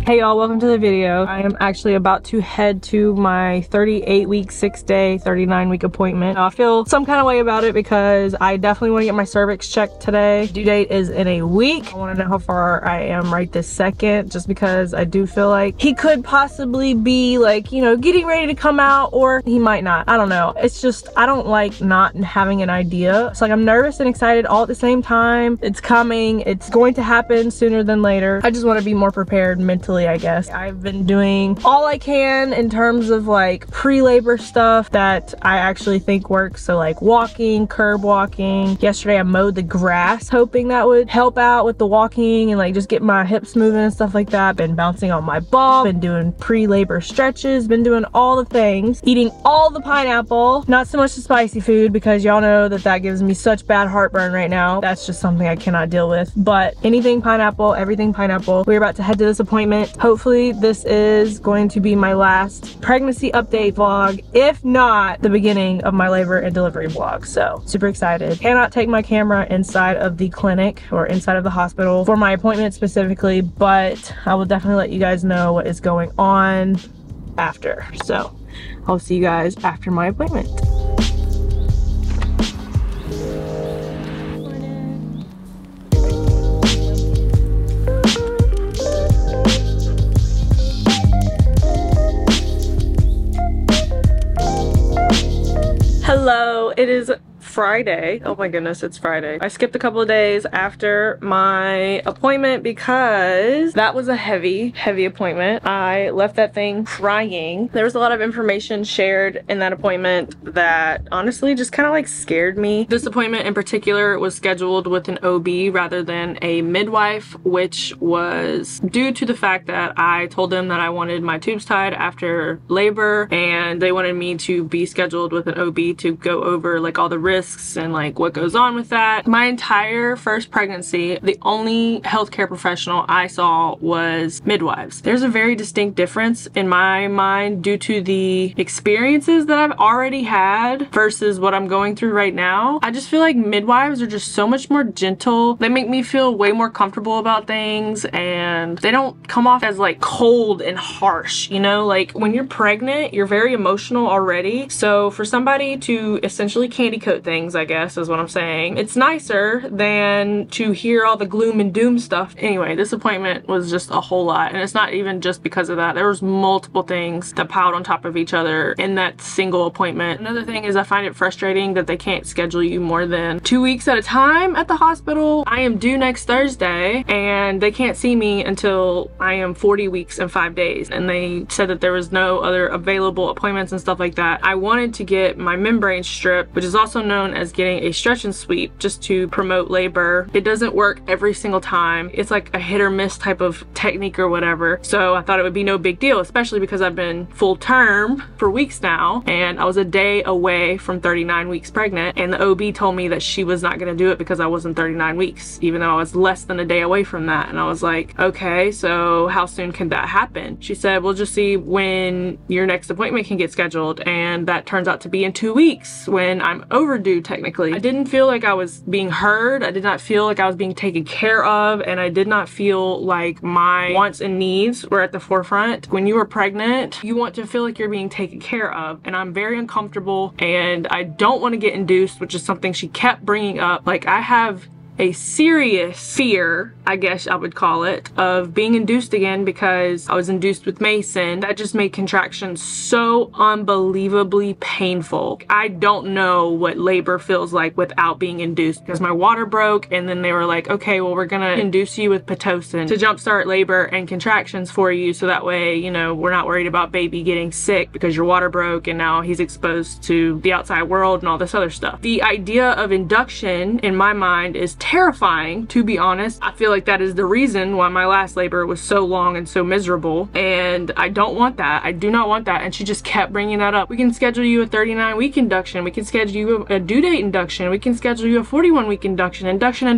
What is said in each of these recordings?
Hey y'all, welcome to the video. I am actually about to head to my 38-week, 6-day, 39-week appointment. Now, I feel some kind of way about it because I definitely want to get my cervix checked today. Due date is in a week. I want to know how far I am right this second, just because I do feel like he could possibly be like, you know, getting ready to come out, or he might not. I don't know. It's just, I don't like not having an idea. It's like I'm nervous and excited all at the same time. It's coming. It's going to happen sooner than later. I just want to be more prepared mentally, I guess. I've been doing all I can in terms of like pre-labor stuff that I actually think works. So like walking, curb walking. Yesterday I mowed the grass, hoping that would help out with the walking and like just get my hips moving and stuff like that. Been bouncing on my ball, been doing pre-labor stretches, been doing all the things, eating all the pineapple, not so much the spicy food because y'all know that that gives me such bad heartburn right now. That's just something I cannot deal with. But anything pineapple, everything pineapple. We're about to head to this appointment. Hopefully this is going to be my last pregnancy update vlog, if not the beginning of my labor and delivery vlog. So super excited. Cannot take my camera inside of the clinic or inside of the hospital for my appointment specifically, but I will definitely let you guys know what is going on after. So I'll see you guys after my appointment. Hello, it is Friday. Oh my goodness, it's Friday. I skipped a couple of days after my appointment because that was a heavy appointment. I left that thing crying. There was a lot of information shared in that appointment that honestly just kind of like scared me. This appointment in particular was scheduled with an OB rather than a midwife, which was due to the fact that I told them that I wanted my tubes tied after labor, and they wanted me to be scheduled with an OB to go over like all the risks and like what goes on with that. My entire first pregnancy, the only healthcare professional I saw was midwives. There's a very distinct difference in my mind due to the experiences that I've already had versus what I'm going through right now. I just feel like midwives are just so much more gentle. They make me feel way more comfortable about things, and they don't come off as like cold and harsh, you know? Like when you're pregnant, you're very emotional already. So for somebody to essentially candy coat things, I guess is what I'm saying, it's nicer than to hear all the gloom and doom stuff. Anyway, this appointment was just a whole lot, and it's not even just because of that. There was multiple things that piled on top of each other in that single appointment. Another thing is I find it frustrating that they can't schedule you more than 2 weeks at a time at the hospital. I am due next Thursday and they can't see me until I am 40 weeks and 5 days, and they said that there was no other available appointments and stuff like that. I wanted to get my membrane strip, which is also known as getting a stretch and sweep, just to promote labor. It doesn't work every single time. It's like a hit or miss type of technique or whatever. So I thought it would be no big deal, especially because I've been full term for weeks now, and I was a day away from 39 weeks pregnant, and the OB told me that she was not going to do it because I wasn't 39 weeks, even though I was less than a day away from that. And I was like, okay, so how soon can that happen? She said, we'll just see when your next appointment can get scheduled, and that turns out to be in 2 weeks when I'm overdue technically. I didn't feel like I was being heard. I did not feel like I was being taken care of, and I did not feel like my wants and needs were at the forefront. When you are pregnant, you want to feel like you're being taken care of, and I'm very uncomfortable, and I don't want to get induced, which is something she kept bringing up. Like, I have a serious fear, I guess I would call it, of being induced again because I was induced with Mason. That just made contractions so unbelievably painful. I don't know what labor feels like without being induced, because my water broke, and then they were like, okay, well, we're gonna induce you with Pitocin to jumpstart labor and contractions for you, so that way, you know, we're not worried about baby getting sick because your water broke and now he's exposed to the outside world and all this other stuff. The idea of induction in my mind is terrifying, to be honest. I feel like that is the reason why my last labor was so long and so miserable, and I don't want that. I do not want that. And she just kept bringing that up. We can schedule you a 39-week induction. We can schedule you a due date induction. We can schedule you a 41-week induction. Induction.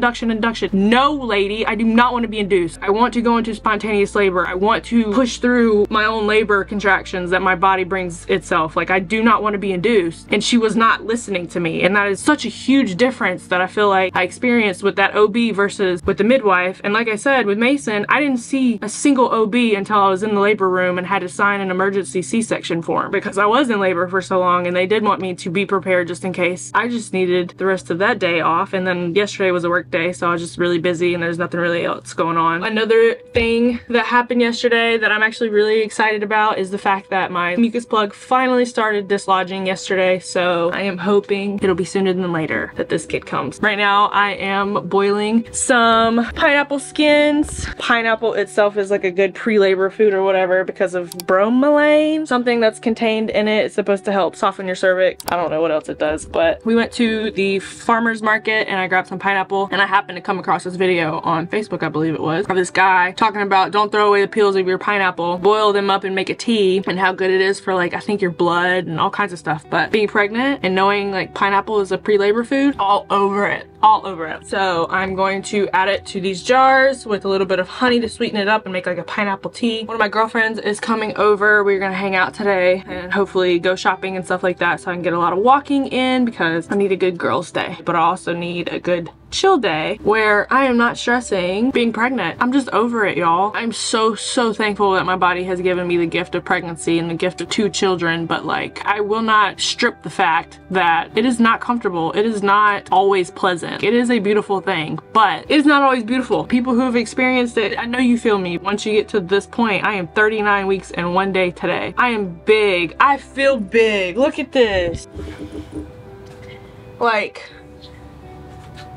No, lady, I do not want to be induced. I want to go into spontaneous labor. I want to push through my own labor contractions that my body brings itself. Like, I do not want to be induced. And she was not listening to me. And that is such a huge difference that I feel like I experienced difference with that OB versus with the midwife. And like I said, with Mason, I didn't see a single OB until I was in the labor room and had to sign an emergency C-section form because I was in labor for so long and they did want me to be prepared just in case. I just needed the rest of that day off, and then yesterday was a work day, so I was just really busy and there's nothing really else going on. Another thing that happened yesterday that I'm actually really excited about is the fact that my mucus plug finally started dislodging yesterday, so I am hoping it'll be sooner than later that this kid comes. Right now I am boiling some pineapple skins. Pineapple itself is like a good pre-labor food or whatever because of bromelain, something that's contained in it. It's supposed to help soften your cervix. I don't know what else it does, but we went to the farmer's market and I grabbed some pineapple, and I happened to come across this video on Facebook, I believe it was, of this guy talking about don't throw away the peels of your pineapple, boil them up and make a tea, and how good it is for, like, I think your blood and all kinds of stuff. But being pregnant and knowing like pineapple is a pre-labor food, all over it. All over it. So I'm going to add it to these jars with a little bit of honey to sweeten it up and make like a pineapple tea. One of my girlfriends is coming over. We're gonna hang out today and hopefully go shopping and stuff like that, so I can get a lot of walking in because I need a good girl's day, but I also need a good chill day where I am not stressing being pregnant. I'm just over it, y'all. I'm so thankful that my body has given me the gift of pregnancy and the gift of 2 children, but like, I will not strip the fact that it is not comfortable. It is not always pleasant. It is a beautiful thing, but it is not always beautiful. People who have experienced it, I know you feel me. Once you get to this point, I am 39 weeks and 1 day today. I am big. I feel big. Look at this. Like,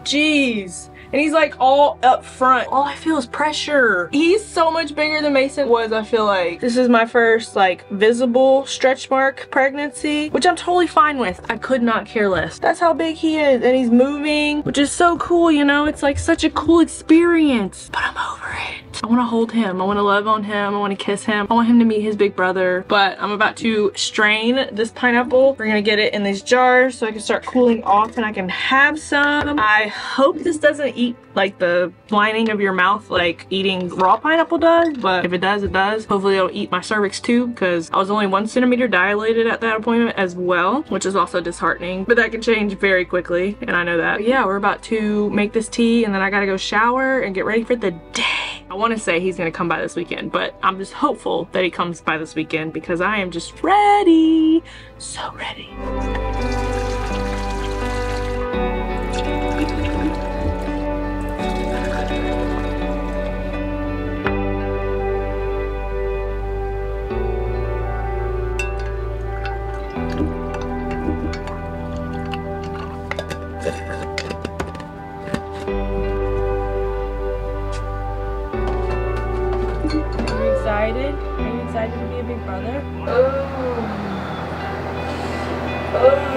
jeez. And he's like all up front. All I feel is pressure. He's so much bigger than Mason was, I feel like. This is my first like visible stretch mark pregnancy, which I'm totally fine with. I could not care less. That's how big he is, and he's moving, which is so cool, you know? It's like such a cool experience, but I'm over it. I want to hold him. I want to love on him. I want to kiss him. I want him to meet his big brother. But I'm about to strain this pineapple. We're gonna get it in these jars so I can start cooling off and I can have some. I hope this doesn't eat like the lining of your mouth like eating raw pineapple does, but if it does, it does. Hopefully it'll eat my cervix too, because I was only 1 centimeter dilated at that appointment as well, which is also disheartening, but that can change very quickly, and I know that. But yeah, we're about to make this tea and then I gotta go shower and get ready for the day. I want to say he's gonna come by this weekend, but I'm just hopeful that he comes by this weekend because I am just ready. So ready. Are you excited to be a big brother? Oh.